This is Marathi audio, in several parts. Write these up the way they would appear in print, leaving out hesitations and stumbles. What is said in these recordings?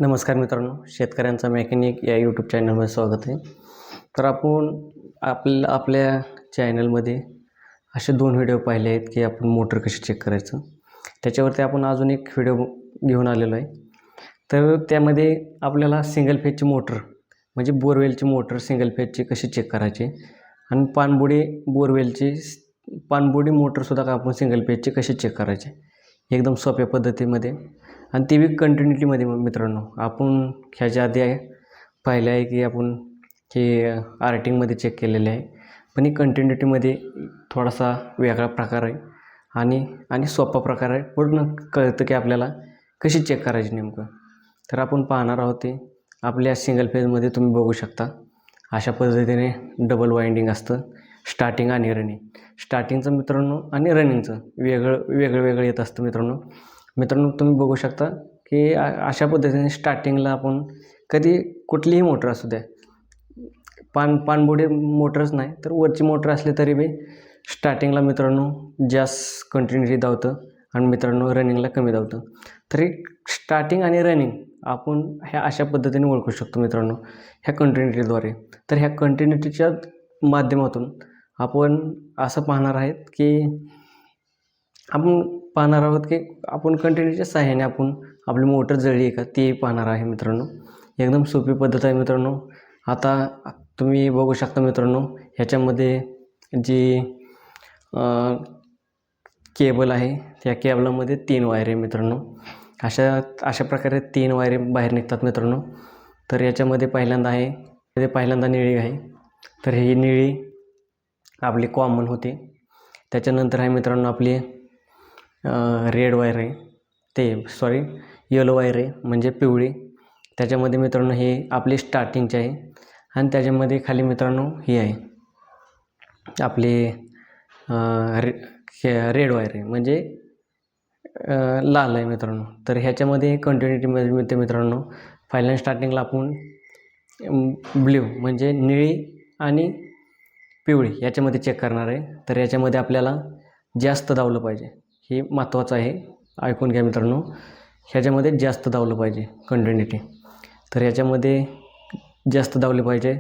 नमस्कार मित्रांनो, शेतकऱ्यांचा मेकॅनिक या यूट्यूब चॅनलमध्ये स्वागत आहे. तर आपण आपल्या चॅनलमध्ये असे 2 व्हिडिओ पाहिले आहेत की आपण मोटर कशी चेक करायचं. त्याच्यावरती आपण अजून एक व्हिडिओ घेऊन आलेलो आहे. तर त्यामध्ये आपल्याला सिंगल फेजची मोटर म्हणजे बोरवेलची मोटर सिंगल फेजची कशी चेक करायची आणि पाणबुडी मोटरसुद्धा आपण सिंगल फेजची कशी चेक करायची एकदम सोप्या पद्धतीमध्ये आणि ती बी कंटिन्युटीमध्ये. मित्रांनो, आपण ह्याच्या आधी पाहिलं आहे की आपण हे आर्टिंगमध्ये चेक केलेले आहे, पण ही कंटिन्युटीमध्ये थोडासा वेगळा प्रकार आहे आणि सोपा प्रकार आहे. पूर्ण कळतं की आपल्याला कशी चेक करायची नेमकं. तर आपण पाहणार आहोत ते आपल्या सिंगल फेजमध्ये तुम्ही बघू शकता अशा पद्धतीने डबल वाइंडिंग असतं. स्टार्टिंग आणि रनिंग, स्टार्टिंगचं मित्रांनो आणि रनिंगचं वेगळं येत असतं. मित्रांनो तुम्ही बघू शकता की अशा पद्धतीने स्टार्टिंगला आपण कधी कुठलीही मोटर असू द्या, पाणबुडी मोटरच नाही तर वरची मोटर असली तरी बी स्टार्टिंगला मित्रांनो जास्त कंटिन्युटी धावतं आणि मित्रांनो रनिंगला कमी धावतं. तरी स्टार्टिंग आणि रनिंग आपण ह्या अशा पद्धतीने ओळखू शकतो मित्रांनो, ह्या कंटिन्युटीद्वारे. तर ह्या कंटिन्युटीच्या माध्यमातून आपण असं पाहणार आहोत की आपण कंटिन्यूच्या सहाय्याने आपण आपली मोटर जळली आहे का ते पाहणार आहे मित्रांनो. एकदम सोपी पद्धत आहे मित्रांनो. आता तुम्ही बघू शकता मित्रांनो, ह्याच्यामध्ये जी केबल आहे त्या केबलामध्ये 3 वायर आहे मित्रांनो. अशा प्रकारे 3 वायरे बाहेर निघतात मित्रांनो. तर याच्यामध्ये पहिल्यांदा निळी आहे. तर ही निळी आपली कॉमन होते. त्याच्यानंतर आहे मित्रांनो आपली रेड वायर आहे, येलो वायर आहे म्हणजे पिवळी. त्याच्यामध्ये मित्रांनो हे आपली स्टार्टिंगची आहे आणि त्याच्यामध्ये खाली मित्रांनो ही आहे आपली रेड वायर आहे म्हणजे लाल आहे मित्रांनो. तर ह्याच्यामध्ये कंटिन्युटीमध्ये मित्रांनो पहिल्यांदा स्टार्टिंगला आपण ब्ल्यू म्हणजे निळी आणि पिवळी याच्यामध्ये चेक करणार आहे. तर याच्यामध्ये आपल्याला जास्त धावलं पाहिजे, हे महत्त्वाचं आहे. ऐकून घ्या मित्रांनो, ह्याच्यामध्ये जास्त धावलं पाहिजे कंटिन्युटी. तर याच्यामध्ये जास्त धावले पाहिजे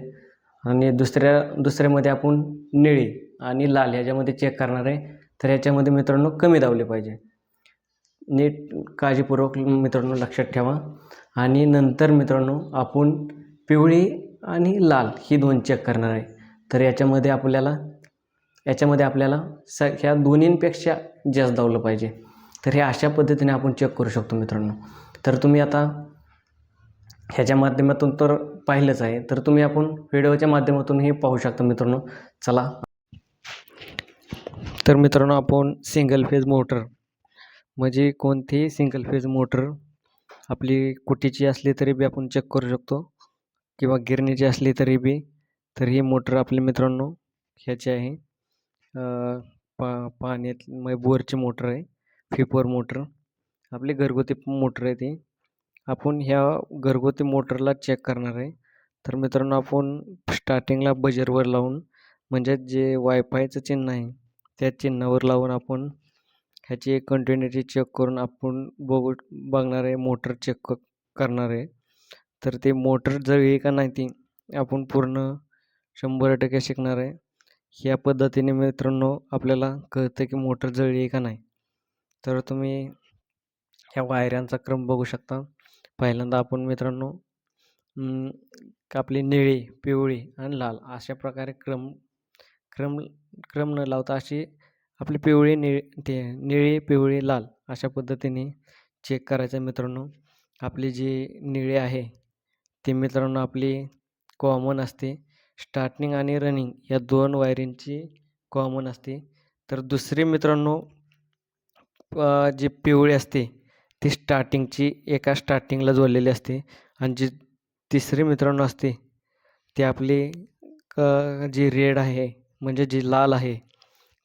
आणि दुसऱ्यामध्ये आपण निळी आणि लाल ह्याच्यामध्ये चेक करणार आहे. तर याच्यामध्ये मित्रांनो कमी धावले पाहिजे. नीट काळजीपूर्वक मित्रांनो लक्षात ठेवा. आणि नंतर मित्रांनो आपण पिवळी आणि लाल ही 2 चेक करणार आहे. तर याच्यामध्ये आपल्याला ह्या दोन्हींपेक्षा जास्त धावलं पाहिजे. तर हे अशा पद्धतीने आपण चेक करू शकतो मित्रांनो. तर तुम्ही आता ह्याच्या माध्यमातून तर पाहिलंच आहे, तर तुम्ही आपण व्हिडिओच्या माध्यमातून हे पाहू शकता मित्रांनो. चला तर मित्रांनो, आपण सिंगल फेज मोटर म्हणजे कोणतीही सिंगल फेज मोटर आपली कुटीची असली तरी बी आपण चेक करू शकतो किंवा गिरणीची असली तरी बी. तर ही मोटर आपली मित्रांनो ह्याची आहे पाण्यात बोरची मोटर आहे. फिपर मोटर आपली घरगुती मोटर आहे ती. आपण ह्या घरगुती मोटरला चेक करणार आहे. तर मित्रांनो आपण स्टार्टिंगला बजरवर लावून म्हणजे जे वायफायचं चिन्ह आहे त्या चिन्हावर लावून आपण ह्याची कंटिन्युटी चेक करून आपण बघणार आहे, मोटर चेक करणार आहे. तर ते मोटर जळली का नाही ती आपण पूर्ण 100% शिकणार आहे. ह्या पद्धतीने मित्रांनो आपल्याला कळतं की मोटर जळली आहे का नाही. तर तुम्ही ह्या वायऱ्यांचा क्रम बघू शकता. पहिल्यांदा आपण मित्रांनो आपली निळी, पिवळी आणि लाल अशा प्रकारे क्रम क्रम क्रम न लावता अशी आपली निळी, पिवळी, लाल अशा पद्धतीने चेक करायचं मित्रांनो. आपली जी निळी आहे ती मित्रांनो आपली कॉमन असते. स्टार्टिंग आणि रनिंग या 2 वायरिंगची कॉमन असते. तर दुसरी मित्रांनो जी पिवळी असते ती एका स्टार्टिंगला जोडलेली असते आणि जी तिसरी मित्रांनो असते ती आपली जी रेड आहे म्हणजे जी लाल आहे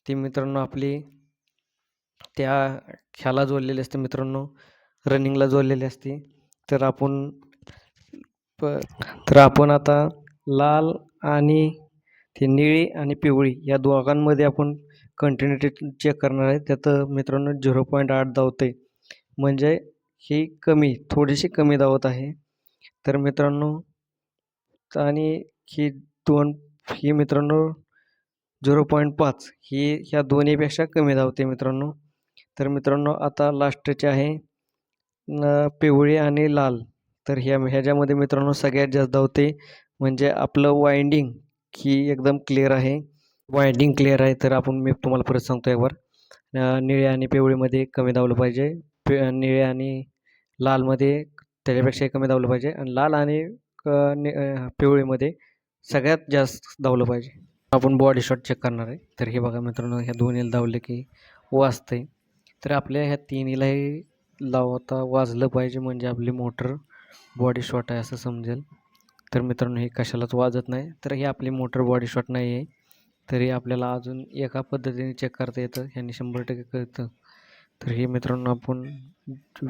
ती मित्रांनो आपली त्या ह्याला जोडलेली असते मित्रांनो, रनिंगला जोडलेली असते. तर आपण आता लाल आणि ती निळी आणि पिवळी या दोघांमध्ये आपण कंटिन्युटी चेक करणार आहे. त्यात मित्रांनो 0.8 धावते म्हणजे ही थोडीशी कमी धावत आहे. तर मित्रांनो आणि ही दोन ही मित्रांनो 0.5 ही ह्या दोन्हीपेक्षा कमी धावते मित्रांनो. तर मित्रांनो आता लास्टचे आहे पिवळी आणि लाल. तर ह्याच्यामध्ये मित्रांनो सगळ्यात जास्त धावते म्हणजे आपलं वाइंडिंग ही एकदम क्लिअर आहे. वाइंडिंग क्लिअर आहे. तर मी तुम्हाला परत सांगतो एकवार. निळ्या आणि पिवळीमध्ये कमी धावलं पाहिजे. निळ्या आणि लालमध्ये त्याच्यापेक्षाही कमी धावलं पाहिजे आणि लाल आणि पिवळीमध्ये सगळ्यात जास्त धावलं पाहिजे. आपण बॉडी शॉट चेक करणार आहे. तर हे बघा मित्रांनो ह्या दोन्हीला धावले की वाजतंय. तर आपल्या ह्या तिन्हीलाही लावता वाजलं पाहिजे म्हणजे आपली मोटर बॉडी शॉट आहे असं समजेल. तर मित्रांनो हे कशालाच वाजत नाही. तर ही आपली मोटर बॉडी शॉट नाही आहे. तरी आपल्याला अजून एका पद्धतीने चेक करता येतं. ह्याने 100% कळतं. तर हे मित्रांनो आपण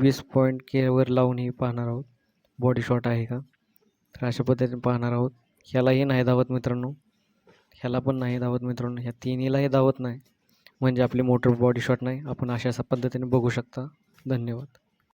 20 पॉईंट केवर लावून ही पाहणार आहोत बॉडी शॉट आहे का. तर अशा पद्धतीने पाहणार आहोत. ह्यालाही नाही धावत मित्रांनो. ह्याला पण नाही धावत मित्रांनो. ह्या तिन्हीलाही धावत नाही म्हणजे आपली मोटर बॉडी शॉट नाही. आपण अशा पद्धतीने बघू शकता. धन्यवाद.